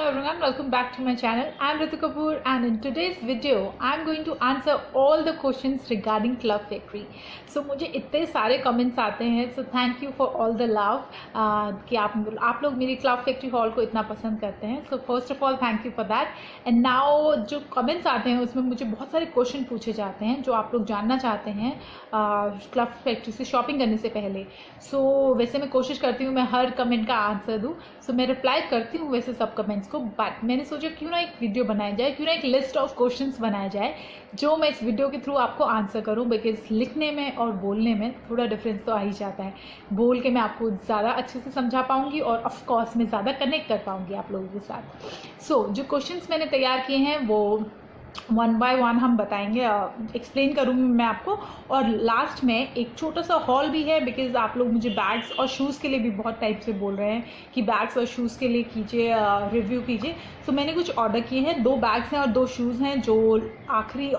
everyone, welcome back to my channel. I am Ritu Kapoor and in today's video I am going to answer all the questions regarding Club Factory. So मुझे इतने सारे comments आते हैं, so thank you for all the love कि आप लोग मेरी Club Factory hall को इतना पसंद करते हैं. So first of all thank you for that. And now जो कमेंट्स आते हैं उसमें मुझे बहुत सारे क्वेश्चन पूछे जाते हैं जो आप लोग जानना चाहते हैं क्लब फैक्ट्री से शॉपिंग करने से पहले. सो वैसे मैं कोशिश करती हूँ मैं हर कमेंट का आंसर दूँ, सो मैं रिप्लाई करती हूँ वैसे सब कमेंट्स को, बट मैंने सोचा क्यों ना एक वीडियो बनाया जाए, क्यों ना एक लिस्ट ऑफ क्वेश्चंस बनाया जाए जो मैं इस वीडियो के थ्रू आपको आंसर करूँ. बिकॉज लिखने में और बोलने में थोड़ा डिफरेंस तो आ ही जाता है. बोल के मैं आपको ज़्यादा अच्छे से समझा पाऊँगी और ऑफकोर्स मैं ज़्यादा कनेक्ट कर पाऊँगी आप लोगों के साथ. सो जो क्वेश्चंस मैंने तैयार किए हैं वो वन बाय वन हम बताएंगे, एक्सप्लेन करूँगी मैं आपको. और लास्ट में एक छोटा सा हॉल भी है बिकॉज आप लोग मुझे बैग्स और शूज़ के लिए भी बहुत टाइप से बोल रहे हैं कि बैग्स और शूज़ के लिए कीजिए, रिव्यू कीजिए. सो मैंने कुछ ऑर्डर किए हैं, 2 बैग्स हैं और 2 शूज़ हैं जो आखिरी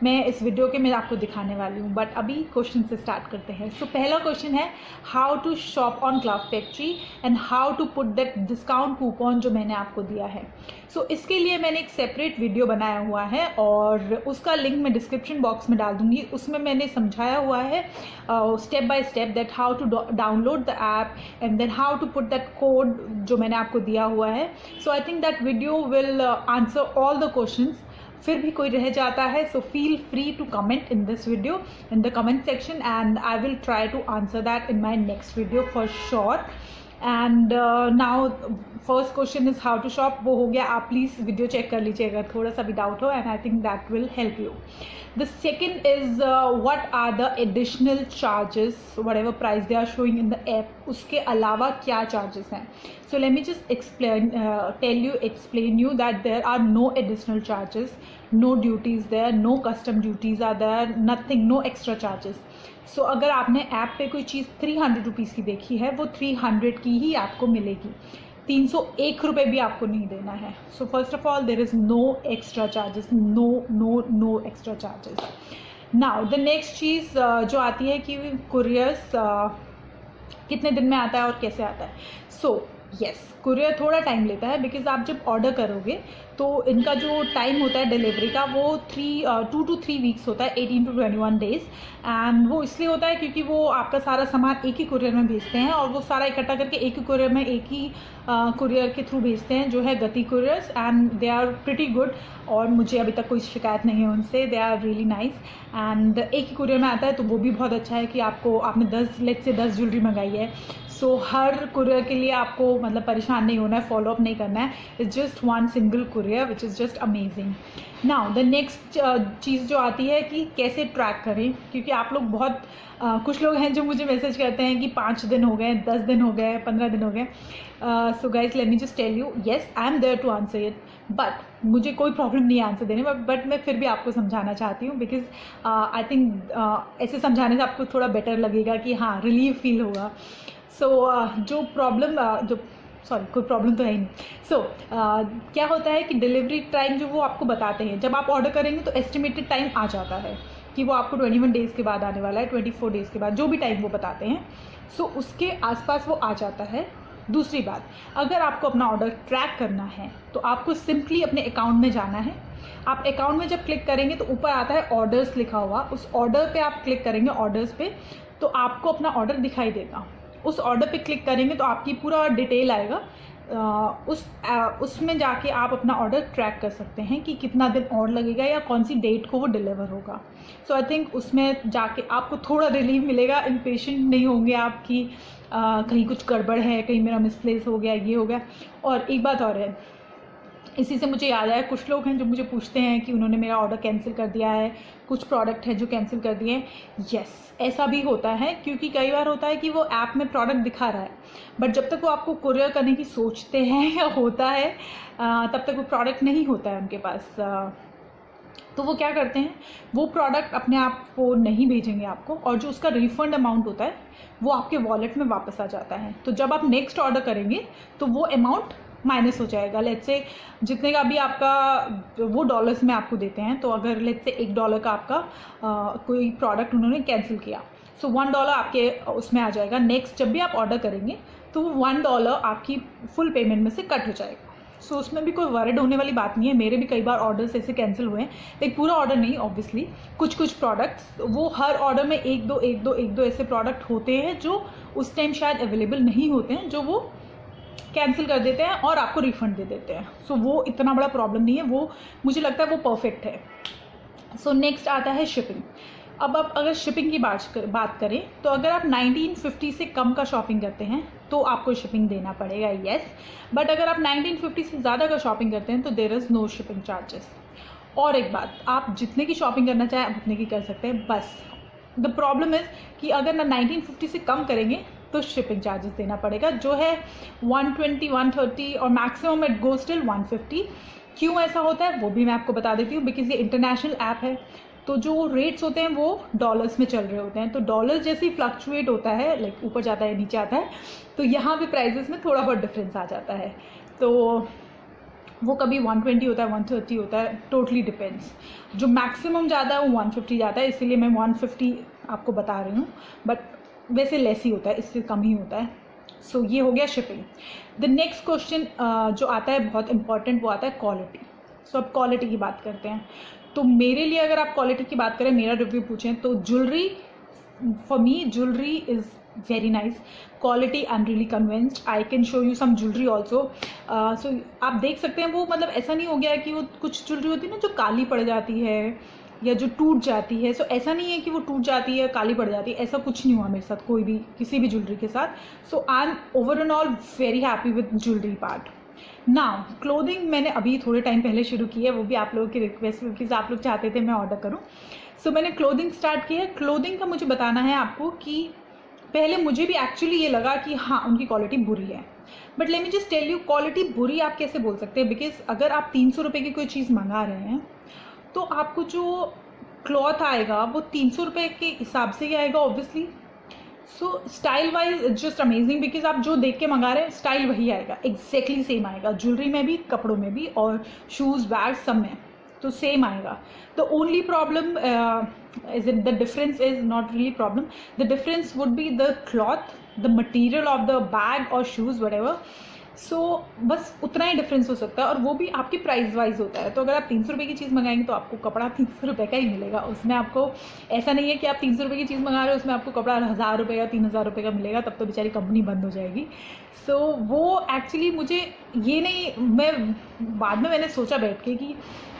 मैं इस वीडियो के मैं आपको दिखाने वाली हूँ. बट अभी क्वेश्चन से स्टार्ट करते हैं. सो पहला क्वेश्चन है how to shop on Club Factory and how to put that discount coupon जो मैंने आपको दिया है. सो इसके लिए मैंने एक सेपरेट वीडियो बनाया हुआ है और उसका लिंक मैं डिस्क्रिप्शन बॉक्स में डाल दूँगी. उसमें मैंने समझाया हुआ है step by step that how to download the app and then how to put that code जो मैंने आपको दिया हुआ है. So I think that video will answer all the questions. फिर भी कोई रह जाता है so feel free to comment in this video in the comment section and I will try to answer that in my next video for sure. And now first question is how to shop, वो हो गया. आप please video check कर लीजिए अगर थोड़ा सा भी डाउट हो and I think that will help you. The second is what are the additional charges whatever price they are showing in the app, उसके अलावा क्या चार्जेस हैं. So let me just explain you that there are no additional charges, no duties there, no custom duties are there, nothing, no extra charges. So अगर आपने app पे कोई चीज़ 300 rupees की देखी है वो 300 की ही आपको मिलेगी, 301 रुपये भी आपको नहीं देना है. So first of all there is no extra charges, no extra charges. Now the next चीज़ जो आती है कि कुरियर्स कितने दिन में आता है और कैसे आता है. सो यस, कुरियर थोड़ा टाइम लेता है बिकॉज आप जब ऑर्डर करोगे तो इनका जो टाइम होता है डिलीवरी का वो 2 to 3 वीक्स होता है, 18 to 21 डेज़. एंड वो इसलिए होता है क्योंकि वो आपका सारा सामान एक ही कुरियर में भेजते हैं और वो सारा इकट्ठा करके एक ही कुरियर में एक ही कुरियर के थ्रू भेजते हैं जो है Gati couriers. And they are pretty good और मुझे अभी तक कोई शिकायत नहीं है उनसे. They are really nice and एक ही कुरियर में आता है तो वो भी बहुत अच्छा है कि आपने 10 ज्वेलरी मंगाई है सो हर कुरियर के लिए आपको मतलब परेशान नहीं होना है, फॉलोअप नहीं करना है. It's just one single courier which is just amazing. Now the next चीज़ जो आती है कि कैसे ट्रैक करें, क्योंकि आप लोग बहुत कुछ लोग हैं जो मुझे मैसेज करते हैं कि 5 दिन हो गए, 10 दिन हो गए, 15 दिन हो गए. So guys let me just tell you, yes I am there to answer it, but मुझे कोई प्रॉब्लम नहीं है आंसर देने में. बट मैं फिर भी आपको समझाना चाहती हूँ बिकॉज आई थिंक ऐसे समझाने से आपको थोड़ा बेटर लगेगा कि हाँ रिलीव फील होगा. सो जो प्रॉब्लम कोई प्रॉब्लम तो है ही नहीं. सो क्या होता है कि डिलीवरी टाइम जो वो आपको बताते हैं जब आप ऑर्डर करेंगे तो एस्टिमेटेड टाइम आ जाता है कि वो आपको 21 डेज़ के बाद आने वाला है, 24 डेज़ के बाद, जो भी टाइम वो बताते हैं. सो उसके आसपास वो आ जाता है. दूसरी बात, अगर आपको अपना ऑर्डर ट्रैक करना है तो आपको सिंपली अपने अकाउंट में जाना है. आप अकाउंट में जब क्लिक करेंगे तो ऊपर आता है ऑर्डर्स लिखा हुआ, उस ऑर्डर पे आप क्लिक करेंगे ऑर्डर्स पे तो आपको अपना ऑर्डर दिखाई देगा. उस ऑर्डर पे क्लिक करेंगे तो आपकी पूरा डिटेल आएगा. उसमें जाके आप अपना ऑर्डर ट्रैक कर सकते हैं कि कितना दिन और लगेगा या कौन सी डेट को वो डिलीवर होगा. सो आई थिंक उसमें जाके आपको थोड़ा रिलीफ मिलेगा, इम्पेशेंट नहीं होंगे आप कि कहीं कुछ गड़बड़ है, कहीं मेरा मिसप्लेस हो गया, ये हो गया. और एक बात और है, इसी से मुझे याद आया, कुछ लोग हैं जो मुझे पूछते हैं कि उन्होंने मेरा ऑर्डर कैंसिल कर दिया है, कुछ प्रोडक्ट है जो कैंसिल कर दिए हैं. यस, ऐसा भी होता है क्योंकि कई बार होता है कि वो ऐप में प्रोडक्ट दिखा रहा है बट जब तक वो आपको कुरियर करने की सोचते हैं या होता है तब तक वो प्रोडक्ट नहीं होता है उनके पास. तो वो क्या करते हैं, वो प्रोडक्ट अपने आप को नहीं भेजेंगे आपको और जो उसका रिफ़ंड अमाउंट होता है वो आपके वॉलेट में वापस आ जाता है. तो जब आप नेक्स्ट ऑर्डर करेंगे तो वो अमाउंट माइनस हो जाएगा. लेट्स से जितने का भी आपका वो डॉलर्स में आपको देते हैं, तो अगर लेट्स से $1 का आपका कोई प्रोडक्ट उन्होंने कैंसिल किया सो $1 आपके उसमें आ जाएगा. नेक्स्ट जब भी आप ऑर्डर करेंगे तो वो $1 आपकी फुल पेमेंट में से कट हो जाएगा. सो उसमें भी कोई वरिड होने वाली बात नहीं है। मेरे भी कई बार ऑर्डर्स ऐसे कैंसिल हुए हैं, लाइक पूरा ऑर्डर नहीं ऑब्वियसली, कुछ प्रोडक्ट्स, वो हर ऑर्डर में एक दो ऐसे प्रोडक्ट होते हैं जो उस टाइम शायद अवेलेबल नहीं होते हैं, जो वो कैंसिल कर देते हैं और आपको रिफंड दे देते हैं। सो वो इतना बड़ा प्रॉब्लम नहीं है, वो मुझे लगता है वो परफेक्ट है। सो नेक्स्ट आता है शिपिंग। अब आप अगर शिपिंग की बात करें तो अगर आप 1950 से कम का शॉपिंग करते हैं तो आपको शिपिंग देना पड़ेगा, येस। बट अगर आप 1950 से ज़्यादा का शॉपिंग करते हैं तो there is no shipping charges. और एक बात, आप जितने की शॉपिंग करना चाहें आप उतने की कर सकते हैं, बस द प्रॉब्लम इज़ कि अगर ना 1950 से कम करेंगे तो शिपिंग चार्जेस देना पड़ेगा, जो है 120, 130 और मैक्सिमम इट गोज टिल 150। क्यों ऐसा होता है वो भी मैं आपको बता देती हूँ, बिकॉज ये इंटरनेशनल ऐप है, तो जो रेट्स होते हैं वो डॉलर्स में चल रहे होते हैं। तो डॉलर्स जैसे ही फ्लक्चुएट होता है, लाइक ऊपर जाता है नीचे आता है, तो यहाँ भी प्राइजेस में थोड़ा बहुत डिफरेंस आ जाता है। तो वो कभी 120 होता है, 130 होता है, टोटली डिपेंड्स। जो मैक्सिमम जाता है वो 150 जाता है, इसीलिए मैं 150 आपको बता रही हूँ, बट वैसे लेस ही होता है, इससे कम ही होता है। सो ये हो गया शिपिंग। द नेक्स्ट क्वेश्चन जो आता है बहुत इंपॉर्टेंट, वो आता है क्वालिटी। सो अब क्वालिटी की बात करते हैं। तो मेरे लिए अगर आप क्वालिटी की बात करें, मेरा रिव्यू पूछें तो jewellery, for me jewellery is very nice quality. I am really convinced, I can show you some jewellery also. So आप देख सकते हैं, वो मतलब ऐसा नहीं हो गया कि वो कुछ ज्वेलरी होती है ना जो काली पड़ जाती है या जो टूट जाती है। सो ऐसा नहीं है कि वो टूट जाती है, काली पड़ जाती है, ऐसा कुछ नहीं हुआ मेरे साथ कोई भी किसी भी ज्वेलरी के साथ। So I am over and all very happy with jewellery part. Now clothing मैंने अभी थोड़े टाइम पहले शुरू की है, वो भी आप लोगों की रिक्वेस्ट, बिकॉज आप लोग चाहते थे मैं ऑर्डर करूं। सो मैंने क्लोथिंग स्टार्ट की है। क्लोथिंग का मुझे बताना है आपको कि पहले मुझे भी एक्चुअली ये लगा कि हाँ उनकी क्वालिटी बुरी है, but let me just tell you, quality बुरी आप कैसे बोल सकते हैं, बिकॉज अगर आप 300 रुपये की कोई चीज़ मंगा रहे हैं तो आपको जो क्लॉथ आएगा वो 300 रुपये के हिसाब से ही आएगा obviously. So style wise it's just amazing, because आप जो देख के मंगा रहे हैं स्टाइल वही आएगा, एग्जैक्टली सेम आएगा, ज्वेलरी में भी, कपड़ों में भी, और शूज़ बैग सब में तो सेम आएगा। The only problem is it, the difference is not really problem, the difference would be the cloth, the material of the bag और शूज़ वटेवर। सो बस उतना ही डिफरेंस हो सकता है, और वो भी आपकी प्राइस वाइज होता है। तो अगर आप 300 रुपये की चीज़ मंगाएंगे तो आपको कपड़ा 300 रुपये का ही मिलेगा, उसमें आपको ऐसा नहीं है कि आप 300 रुपये की चीज़ मंगा रहे हो उसमें आपको कपड़ा 1000 रुपये या 3000 रुपये का मिलेगा, तब तो बेचारी कंपनी बंद हो जाएगी। सो वो एक्चुअली मुझे ये नहीं, मैं बाद में मैंने सोचा बैठ के कि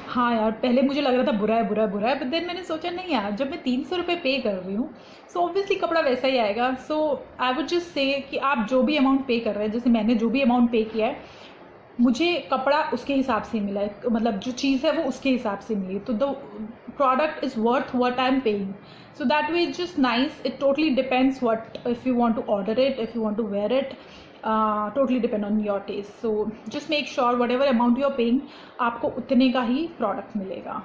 हाँ यार, पहले मुझे लग रहा था बुरा है बुरा है बुरा है, बट देन मैंने सोचा नहीं यार, जब मैं 300 रुपये पे कर रही हूँ सो ऑब्वियसली कपड़ा वैसा ही आएगा। सो आई वुड जस्ट से कि आप जो भी अमाउंट पे कर रहे हैं, जैसे मैंने जो भी अमाउंट पे किया है मुझे कपड़ा उसके हिसाब से मिला है, मतलब जो चीज़ है वो उसके हिसाब से मिली, तो the product is worth what I am paying. So that way it's just nice. It totally depends what, if you want to order it, if you want to wear it, totally depend on your taste. So just make sure whatever amount you are paying आपको उतने का ही product मिलेगा।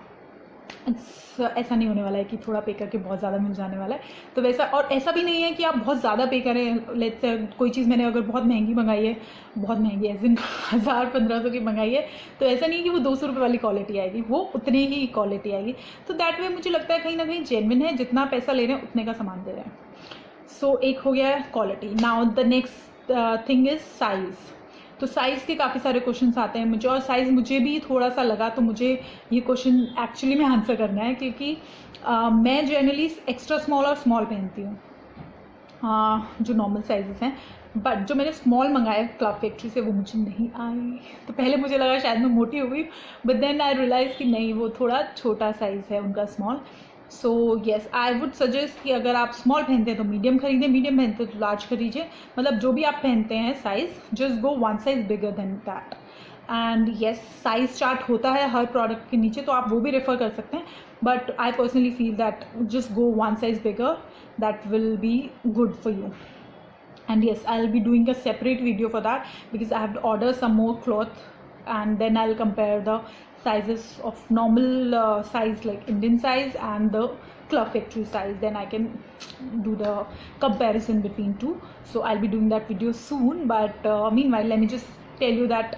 ऐसा नहीं होने वाला है कि थोड़ा पे करके बहुत ज़्यादा मिल जाने वाला है, तो वैसा, और ऐसा भी नहीं है कि आप बहुत ज़्यादा पे करें। लेट्स से कोई चीज़ मैंने अगर बहुत महंगी मंगाई है, बहुत महंगी है, 1000-1500 की मंगाई है, तो ऐसा नहीं है कि वो 200 रुपये वाली क्वालिटी आएगी, वो उतनी ही क्वालिटी आएगी। तो दैट वे मुझे लगता है कहीं ना कहीं जेन्युइन है, जितना पैसा ले रहे हैं उतने का सामान दे रहे हैं। सो एक हो गया है quality. Now the next thing is size. तो साइज़ के काफ़ी सारे क्वेश्चंस आते हैं मुझे, और साइज़ मुझे भी थोड़ा सा लगा, तो मुझे ये क्वेश्चन एक्चुअली में आंसर करना है, क्योंकि मैं जनरली एक्स्ट्रा स्मॉल और स्मॉल पहनती हूँ, जो नॉर्मल साइजेस हैं। बट जो मैंने स्मॉल मंगाए क्लब फैक्ट्री से वो मुझे नहीं आई, तो पहले मुझे लगा शायद मैं मोटी हो गई, बट देन आई रियलाइज़ कि नहीं, वो थोड़ा छोटा साइज़ है उनका, small. So yes, I would suggest कि अगर आप स्मॉल पहनते हैं तो मीडियम खरीदें, मीडियम पहनते हैं तो लार्ज खरीदिए, मतलब जो भी आप पहनते हैं size, just go one size bigger than that. And yes, size chart होता है हर प्रोडक्ट के नीचे, तो आप वो भी रेफ़र कर सकते हैं, but I personally feel that just go one size bigger, that will be good for you. And yes, I'll be doing a separate video for that, because I have to order some more cloth, and then I'll compare the sizes of normal size like Indian size and the Club Factory size, then I can do the comparison between two. So I'll be doing that video soon, but meanwhile let me just tell you that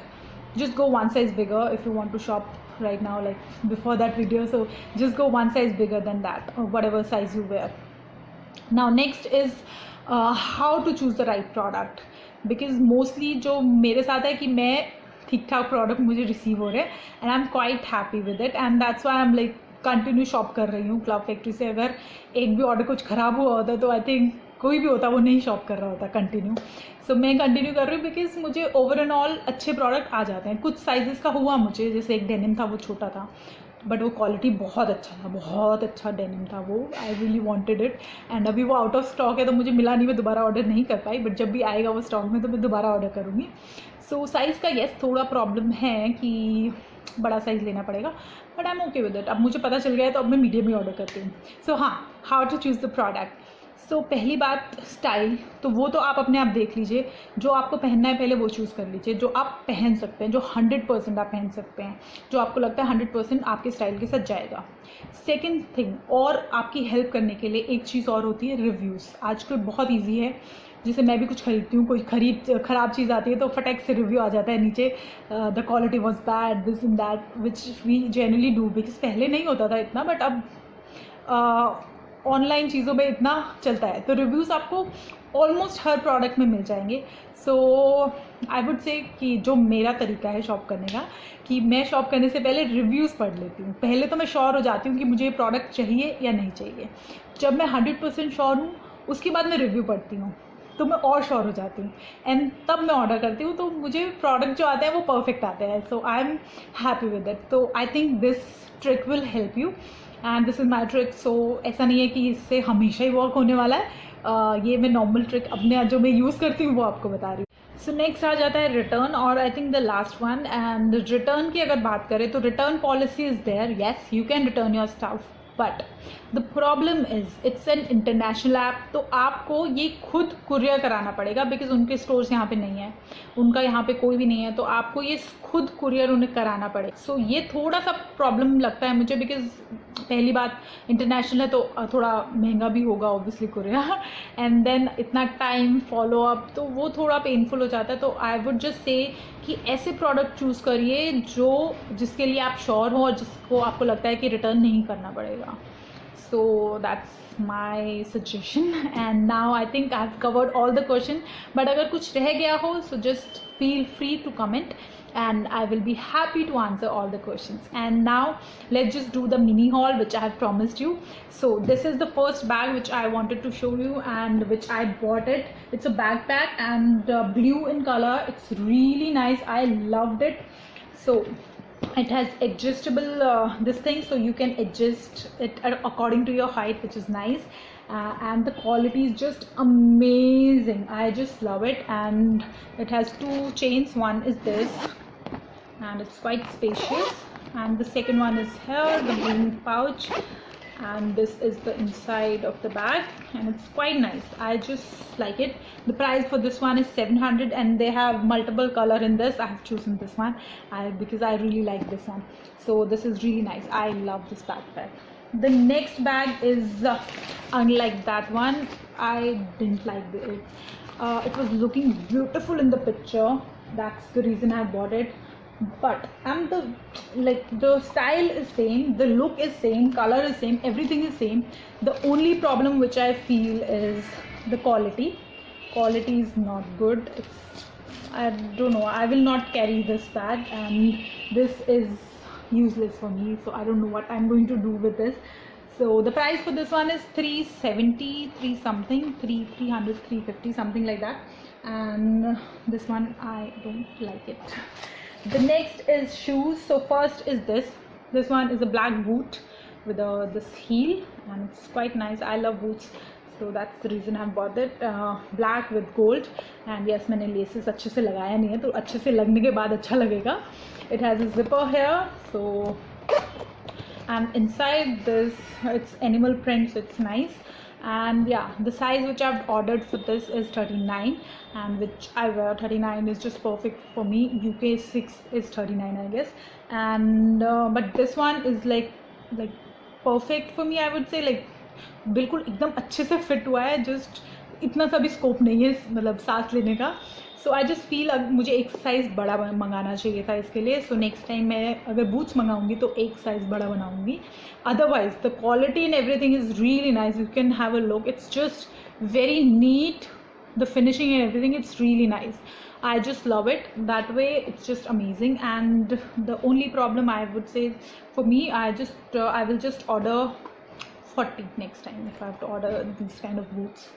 just go one size bigger if you want to shop right now, like before that video. So just go one size bigger than that, or whatever size you wear. Now next is how to choose the right product, because mostly जो मेरे साथ है कि मैं ठीक ठाक product मुझे receive हो रहे हैं and I am quite happy with it and that's why I am like continue shop कर रही हूँ क्लब फैक्ट्री से। अगर एक भी ऑर्डर कुछ ख़राब हुआ होता तो आई थिंक कोई भी होता वो नहीं शॉप कर रहा होता कंटिन्यू। सो मैं कंटिन्यू कर रही हूँ बिकॉज मुझे ओवर एंड ऑल अच्छे प्रोडक्ट आ जाते हैं। कुछ साइजेस का हुआ मुझे, जैसे एक डेनिम था वो छोटा था बट वो क्वालिटी बहुत अच्छा था, बहुत अच्छा डेनिम था वो, I really wanted it and अभी वो आउट ऑफ स्टॉक है तो मुझे मिला नहीं, मैं दोबारा ऑर्डर नहीं कर पाई, बट जब भी आएगा वो स्टॉक में तो मैं दोबारा ऑर्डर करूँगी। सो साइज़ का येस थोड़ा प्रॉब्लम है कि बड़ा साइज़ लेना पड़ेगा, but I am okay with it. अब मुझे पता चल गया है तो अब मैं मीडियम ही ऑर्डर करती हूँ। सो हाँ, how to choose the product. So पहली बात स्टाइल, तो वो तो आप अपने आप देख लीजिए, जो आपको पहनना है पहले वो चूज़ कर लीजिए, जो आप पहन सकते हैं, जो 100% आप पहन सकते हैं, जो आपको लगता है 100% आपके स्टाइल के साथ जाएगा। सेकंड थिंग, और आपकी हेल्प करने के लिए एक चीज़ और होती है, रिव्यूज़। आजकल बहुत ईजी है, जैसे मैं भी कुछ खरीदती हूँ, कोई ख़राब चीज़ आती है तो फटाक से रिव्यू आ जाता है नीचे, the quality was bad, this in that, which we generally do, because पहले नहीं होता था इतना, बट अब ऑनलाइन चीज़ों में इतना चलता है, तो रिव्यूज़ आपको ऑलमोस्ट हर प्रोडक्ट में मिल जाएंगे। सो आई वुड से कि जो मेरा तरीका है शॉप करने का, कि मैं शॉप करने से पहले रिव्यूज़ पढ़ लेती हूँ। पहले तो मैं श्योर हो जाती हूँ कि मुझे ये प्रोडक्ट चाहिए या नहीं चाहिए। जब मैं 100% श्योर हूँ उसके बाद मैं रिव्यू पढ़ती हूँ तो मैं और श्योर हो जाती हूँ एंड तब मैं ऑर्डर करती हूँ, तो मुझे प्रोडक्ट जो आते हैं वो परफेक्ट आते हैं। So I am happy with it. तो I think this trick will help you and this is my trick. So ऐसा नहीं है कि इससे हमेशा ही वर्क होने वाला है, ये मैं नॉर्मल ट्रिक अपने जो मैं यूज़ करती हूँ वो आपको बता रही हूँ। सो नेक्स्ट आ जाता है रिटर्न, और I think the last one. And return की अगर बात करें तो return policy is there, yes you can return your stuff, but the problem is it's an international app, तो आपको ये खुद कुरियर कराना पड़ेगा बिकॉज उनके स्टोर्स यहाँ पे नहीं है, उनका यहाँ पे कोई भी नहीं है, तो आपको ये खुद कुरियर उन्हें कराना पड़ेगा। सो ये थोड़ा सा प्रॉब्लम लगता है मुझे, बिकॉज पहली बात इंटरनेशनल है तो थोड़ा महंगा भी होगा ऑब्वियसली कुरियर, एंड देन इतना टाइम फॉलो अप, तो वो थोड़ा पेनफुल हो जाता है। तो आई वुड जस्ट से कि ऐसे प्रोडक्ट चूज़ करिए जिसके लिए आप श्योर हो और जिसको आपको लगता है कि रिटर्न नहीं करना पड़ेगा। So that's my suggestion and now I think I've covered all the question, but अगर कुछ रह गया हो so just feel free to comment and I will be happy to answer all the questions. And now let's just do the mini haul which I have promised you. So this is the first bag which I wanted to show you and which I bought it. It's a backpack and blue in color. It's really nice. I loved it. So it has adjustable this thing, so you can adjust it according to your height, which is nice, and the quality is just amazing. I just love it. And it has two chains, one is this and it's quite spacious, and the second one is here, the green pouch, and this is the inside of the bag and it's quite nice. I just like it. The price for this one is 700 and they have multiple color in this. I have chosen this one because I really like this one. So this is really nice. I love this backpack. The next bag is unlike that one. I didn't like it. It was looking beautiful in the picture, that's the reason I bought it, but the style is same, the look is same, color is same, everything is same. The only problem which I feel is the quality is not good. I don't know, I will not carry this bag and this is useless for me, so I don't know what I'm going to do with this. So the price for this one is 370, 350 something like that, and this one I don't like it. The next is shoes. So first is this one is a black boot with this heel and it's quite nice. I love boots, so that's the reason I bought it. Black with gold, and yes, मैंने laces अच्छे से लगाया नहीं है, तो अच्छे से लगने के बाद अच्छा लगेगा. It has a zipper here, so and inside this it's animal print, so it's nice. And yeah, the size which I've ordered for this is 39, and which I wear. 39 is just perfect for me. UK 6 is 39, I guess. And but this one is like perfect for me, I would say. Like बिल्कुल एकदम अच्छे से fit हुआ है, just इतना सा भी scope नहीं है मतलब सांस लेने का. सो आई जस्ट फील मुझे एक साइज़ बड़ा मंगाना चाहिए था इसके लिए. सो नेक्स्ट टाइम मैं अगर बूट्स मंगाऊंगी तो एक साइज़ बड़ा बनाऊंगी. Otherwise the quality and everything is really nice. You can have a look. It's just very neat. The finishing and everything, it's really nice. I just love it that way. It's just amazing. And the only problem I would say for me, I will just order 40 next time if I have to order these kind of boots.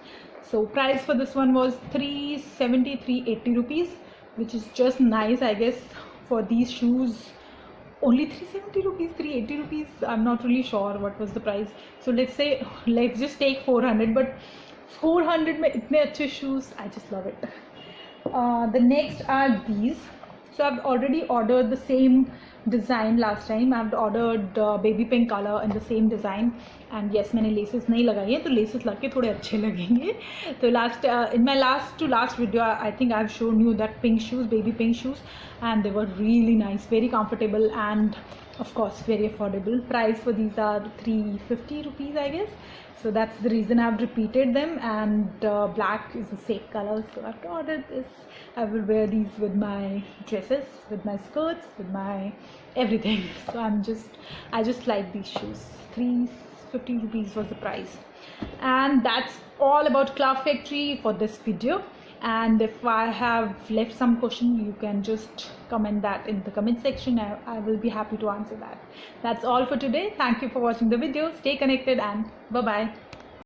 So price for this one was 370, 380 rupees, which is just nice, I guess, for these shoes. Only 370 rupees, 380 rupees, I'm not really sure what was the price. So let's just take 400, but 400 mein itne achhe shoes, I just love it. The next are these. So I've already ordered the same design last time. I've ordered baby pink color in the same design, and yes, मैंने laces नहीं लगाई हैं, तो laces लग के थोड़े अच्छे लगेंगे. तो in my last to last video, I think I've shown you that pink shoes, baby pink shoes, and they were really nice, very comfortable, and of course very affordable. Price for these are 350 rupees, I guess. So that's the reason I've repeated them, and black is the safe color, so I've ordered this. I will wear these with my dresses, with my skirts, with my everything. So I just like these shoes. 350 rupees was the price. And that's all about Cloud Factory for this video. And if I have left some question, you can just comment that in the comment section. I will be happy to answer that. That's all for today. Thank you for watching the video. Stay connected and bye bye.